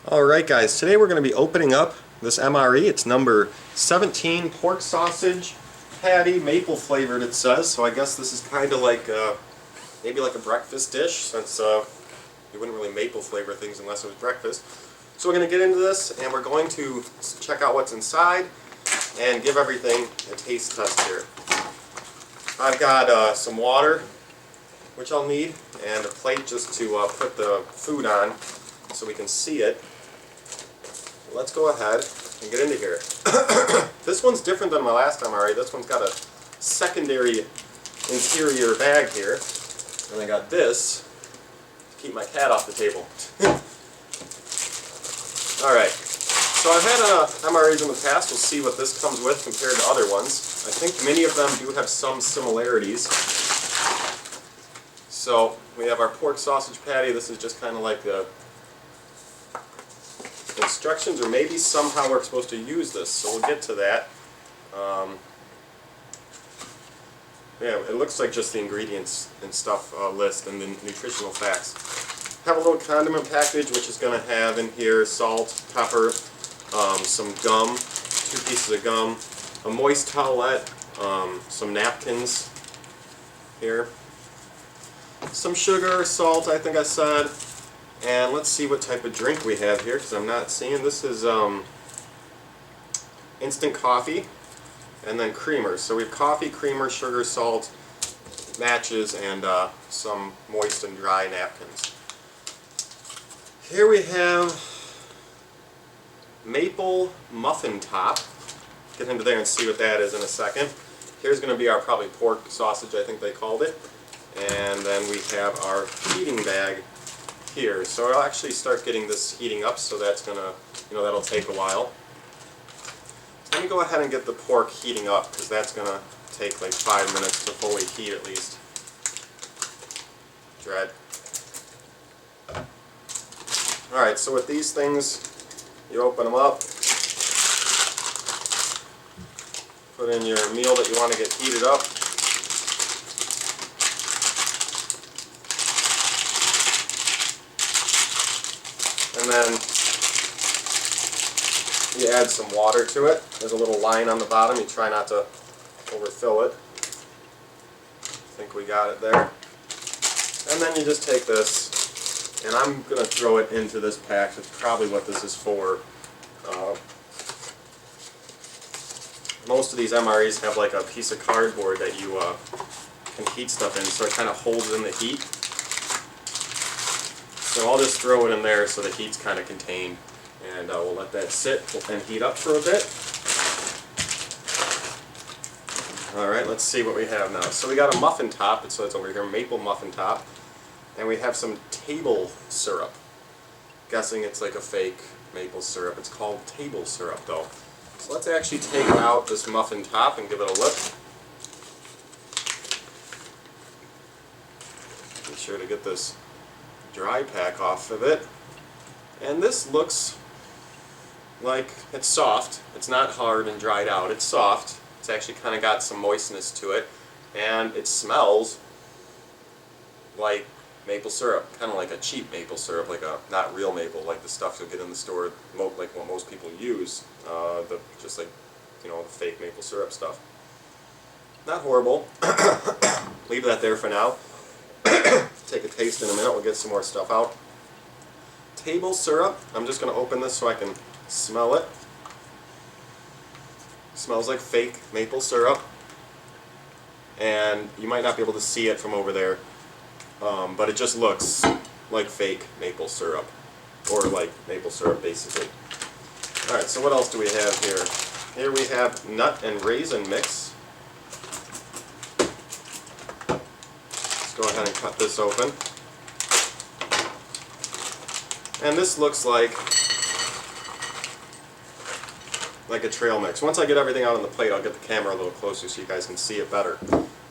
Alright guys, today we're going to be opening up this MRE. It's number 17 pork sausage patty, maple flavored it says, so I guess this is kind of like maybe like a breakfast dish, since you wouldn't really maple flavor things unless it was breakfast. So we're going to get into this and we're going to check out what's inside and give everything a taste test here. I've got some water, which I'll need, and a plate just to put the food on so we can see it. Let's go ahead and get into here. This one's different than my last MRE. This one's got a secondary interior bag here. And I got this to keep my cat off the table. Alright, so I've had MREs in the past. We'll see what this comes with compared to other ones. I think many of them do have some similarities. So we have our pork sausage patty. This is just kind of like the instructions, or maybe somehow we're supposed to use this, so we'll get to that. Yeah, it looks like just the ingredients and stuff list and the nutritional facts. Have a little condiment package, which is going to have in here salt, pepper, some gum, 2 pieces of gum, a moist towelette, some napkins here, some sugar, salt, I think I said. And let's see what type of drink we have here, because I'm not seeing. This is instant coffee and then creamer. So we have coffee, creamer, sugar, salt, matches, and some moist and dry napkins. Here we have maple muffin top. Get into there and see what that is in a second. Here's going to be our probably pork sausage, I think they called it. And then we have our heating bag here. So I'll actually start getting this heating up, so that's gonna, that'll take a while. So let me go ahead and get the pork heating up, because that's gonna take like 5 minutes to fully heat at least. Dread. Alright, so with these things, you open them up, put in your meal that you want to get heated up. And then you add some water to it. There's a little line on the bottom. You try not to overfill it. I think we got it there. And then you just take this, and I'm going to throw it into this pack. That's probably what this is for. Most of these MREs have like a piece of cardboard that you can heat stuff in, so it kind of holds in the heat. So I'll just throw it in there so the heat's kind of contained, and we'll let that sit and heat up for a bit. Alright, let's see what we have now. So we got a muffin top, so it's over here, maple muffin top, and we have some table syrup. Guessing it's like a fake maple syrup. It's called table syrup though. So let's actually take out this muffin top and give it a lift. Be sure to get this dry pack off of it, and this looks like it's soft. It's not hard and dried out. It's soft. It's actually kind of got some moistness to it, and it smells like maple syrup, kind of like a cheap maple syrup, like a not real maple, like the stuff you'll get in the store, like what most people use, just like the fake maple syrup stuff. Not horrible. Leave that there for now. Take a taste in a minute. We'll get some more stuff out. Table syrup. I'm just going to open this so I can smell it. Smells like fake maple syrup, and you might not be able to see it from over there, but it just looks like fake maple syrup, or like maple syrup basically. Alright, so what else do we have here? Here we have nut and raisin mix. Go ahead and cut this open. And this looks like a trail mix. Once I get everything out on the plate, I'll get the camera a little closer so you guys can see it better.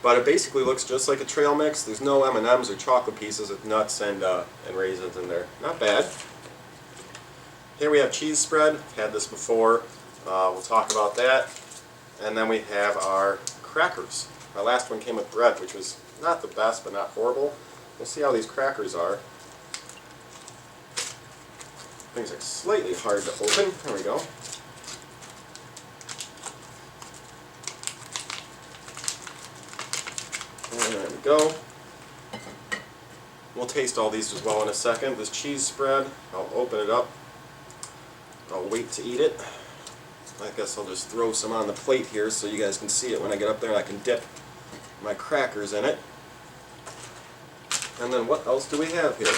But it basically looks just like a trail mix. There's no M&Ms or chocolate pieces with nuts and raisins in there. Not bad. Here we have cheese spread. I've had this before. We'll talk about that. And then we have our crackers. My last one came with bread, which was not the best, but not horrible. We'll see how these crackers are. Things are slightly hard to open. There we go. There we go. We'll taste all these as well in a second. This cheese spread, I'll open it up. I'll wait to eat it. I guess I'll just throw some on the plate here so you guys can see it when I get up there and I can dip my crackers in it. And then what else do we have here?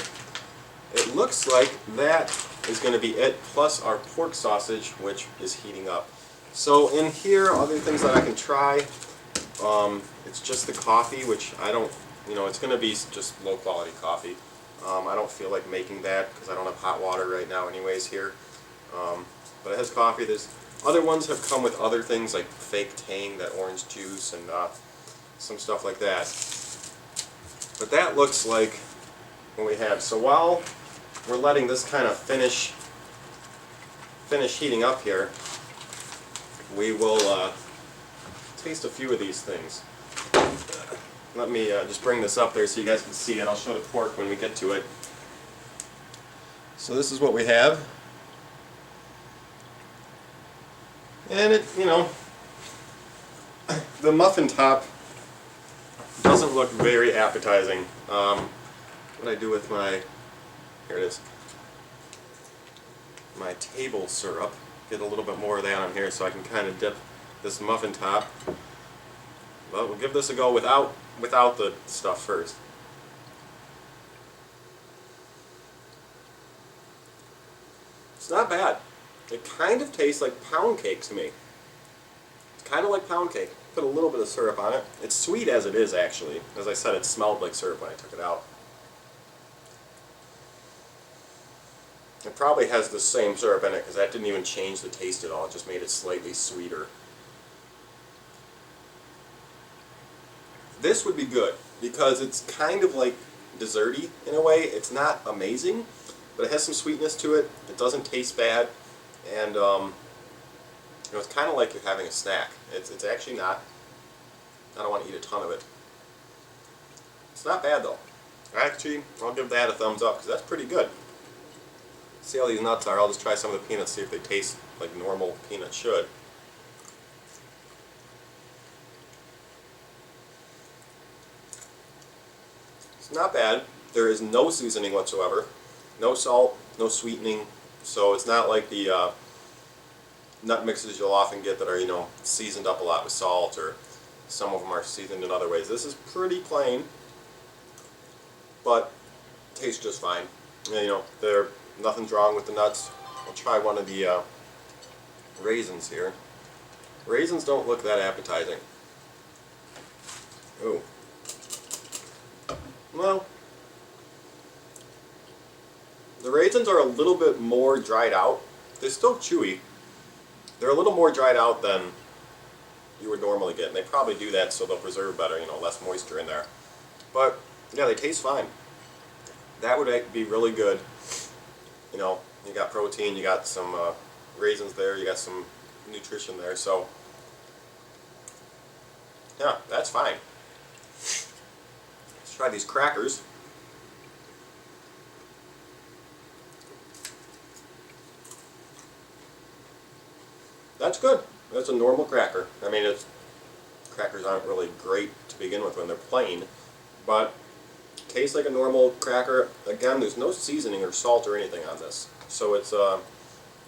It looks like that is going to be it, plus our pork sausage, which is heating up. So in here, other things that I can try, it's just the coffee, which I don't, it's going to be just low quality coffee. I don't feel like making that because I don't have hot water right now anyways here. But it has coffee. There's other ones have come with other things like fake tang, that orange juice, and some stuff like that. But that looks like what we have. So while we're letting this kind of finish heating up here, we will taste a few of these things. Let me just bring this up there so you guys can see it. I'll show the pork when we get to it. So this is what we have. And it, the muffin top doesn't look very appetizing. What I do with my, here it is, my table syrup, get a little bit more of that on here so I can kind of dip this muffin top. Well, we'll give this a go without the stuff first. It's not bad. It kind of tastes like pound cake to me. It's kind of like pound cake. Put a little bit of syrup on it. It's sweet as it is, actually. As I said, it smelled like syrup when I took it out. It probably has the same syrup in it because that didn't even change the taste at all. It just made it slightly sweeter. This would be good because it's kind of like desserty in a way. It's not amazing, but it has some sweetness to it. It doesn't taste bad, and it's kind of like you're having a snack. It's actually not. I don't want to eat a ton of it. It's not bad though. Actually, I'll give that a thumbs up because that's pretty good. See how these nuts are. I'll just try some of the peanuts, see if they taste like normal peanuts should. It's not bad. There is no seasoning whatsoever. No salt, no sweetening. So it's not like the nut mixes you'll often get that are, seasoned up a lot with salt, or some of them are seasoned in other ways. This is pretty plain, but tastes just fine. Nothing's wrong with the nuts. I'll try one of the raisins here. Raisins don't look that appetizing. Ooh. Well, the raisins are a little bit more dried out. They're still chewy. They're a little more dried out than you would normally get, and they probably do that so they'll preserve better, less moisture in there. But yeah, they taste fine. That would be really good. You got protein, you got some raisins there, you got some nutrition there, so yeah, that's fine. Let's try these crackers. That's good. That's a normal cracker. I mean, crackers aren't really great to begin with when they're plain, but tastes like a normal cracker. Again, there's no seasoning or salt or anything on this, so it's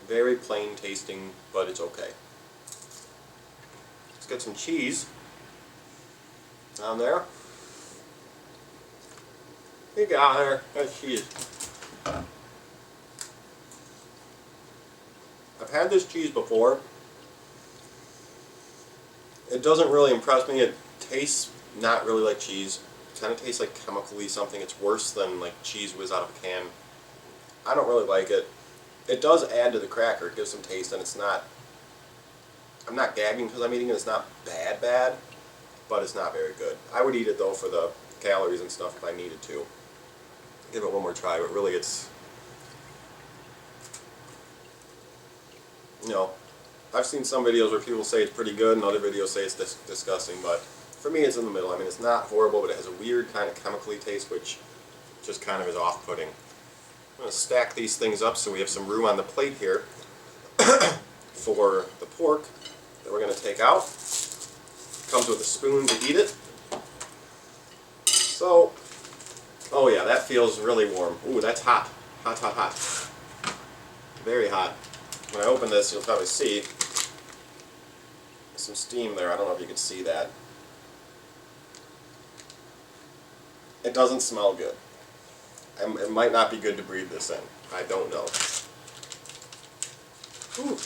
very plain tasting, but it's okay. Let's get some cheese on there. You got there. That's cheese. I've had this cheese before. It doesn't really impress me. It tastes not really like cheese. It kind of tastes like chemically something. It's worse than like cheese whiz out of a can. I don't really like it. It does add to the cracker. It gives some taste, and it's not, I'm not gagging because I'm eating it. It's not bad, but it's not very good. I would eat it though for the calories and stuff if I needed to. Give it one more try, but really it's, I've seen some videos where people say it's pretty good and other videos say it's disgusting, but for me it's in the middle. I mean, it's not horrible, but it has a weird kind of chemically taste which just kind of is off-putting. I'm going to stack these things up so we have some room on the plate here for the pork that we're going to take out. Comes with a spoon to eat it. So, oh yeah, that feels really warm. Ooh, that's hot. Hot, hot, hot. Very hot. When I open this, you'll probably see some steam there. I don't know if you can see that. It doesn't smell good. It might not be good to breathe this in. I don't know. Ooh.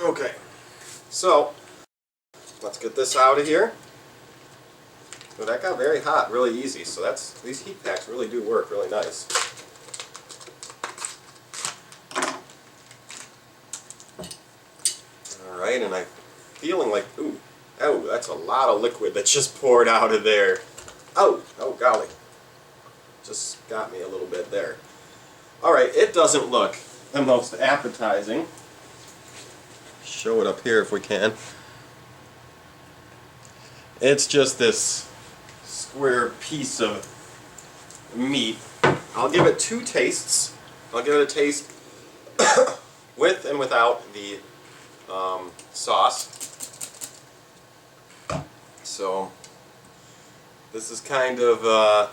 Okay, so let's get this out of here. Well, that got very hot really easy, so these heat packs really do work really nice. Alright, and I'm feeling like, ooh, oh, that's a lot of liquid that just poured out of there. Oh golly. Just got me a little bit there. Alright, it doesn't look the most appetizing. Show it up here if we can. It's just this square piece of meat. I'll give it two tastes. I'll give it a taste with and without the sauce. So this is kind of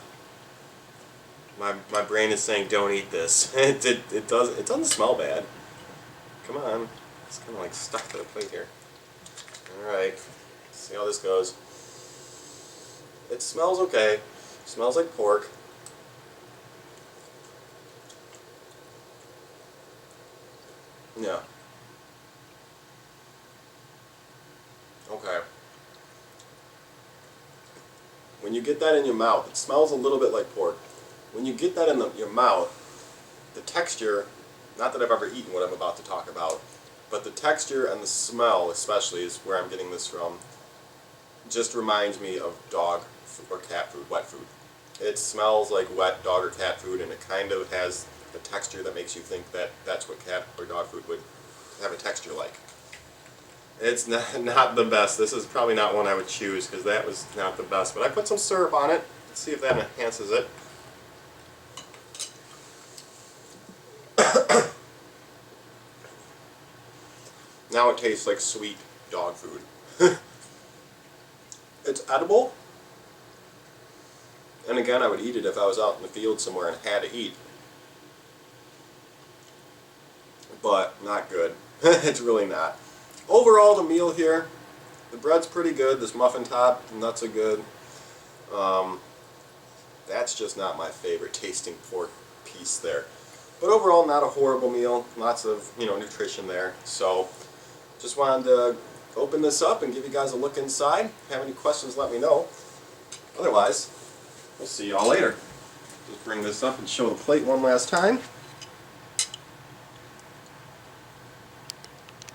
my brain is saying don't eat this. It doesn't smell bad. Come on. It's kind of like stuck to the plate here. Alright, see how this goes. It smells okay. It smells like pork. Yeah. Okay. When you get that in your mouth, it smells a little bit like pork. When you get that in your mouth, the texture, not that I've ever eaten what I'm about to talk about, but the texture and the smell especially is where I'm getting this from. Just reminds me of dog or cat food, wet food. It smells like wet dog or cat food, and it kind of has the texture that makes you think that that's what cat or dog food would have a texture like. It's not the best. This is probably not one I would choose because that was not the best. But I put some syrup on it. Let's see if that enhances it. Now it tastes like sweet dog food. It's edible. And again, I would eat it if I was out in the field somewhere and had to eat. But not good. It's really not. Overall, the meal here, the bread's pretty good. This muffin top, the nuts are good. That's just not my favorite tasting pork piece there. But overall, not a horrible meal. Lots of, nutrition there. So, just wanted to open this up and give you guys a look inside. If you have any questions, let me know. Otherwise, we'll see y'all later. Just bring this up and show the plate one last time.